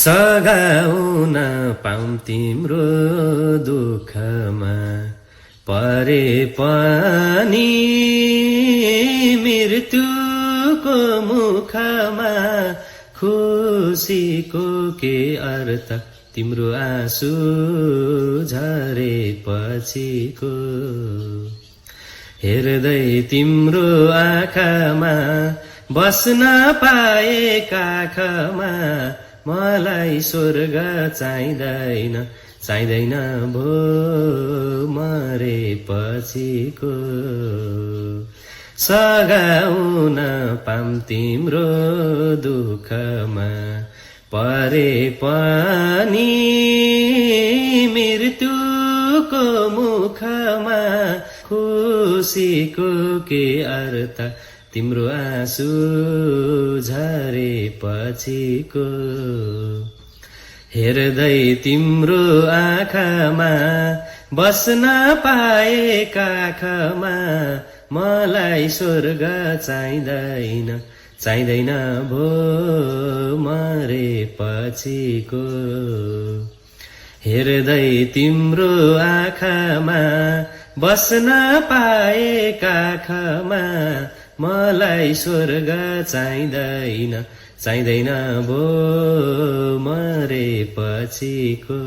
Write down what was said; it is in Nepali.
सघाउन पाऊँ तिम्रो दुःखमा परे पनि मृत्युको मुखमा खुसीको के अर्थ तिम्रो आँसु झरेपछिको हेर्दै तिम्रो आँखामा बस्न पाए काखमा मलाई स्वर्ग चाहिँदैन चाहिँदैन भो मरेपछिको सघाउन पाऊँ तिम्रो दुःखमा परे पनि मृत्युको मुखमा खुसीको के अर्थ तिम्रो आँसु झरेपछिको हेर्दै तिम्रो आँखामा बस्न पाए काखमा मलाई स्वर्ग चाहिँदैन चाहिँदैन भो मरेपछिको हेर्दै तिम्रो आँखामा बस्न पाए काखमा मलाई स्वर्ग चाहिँदैन चाहिँदैन भो मरेपछिको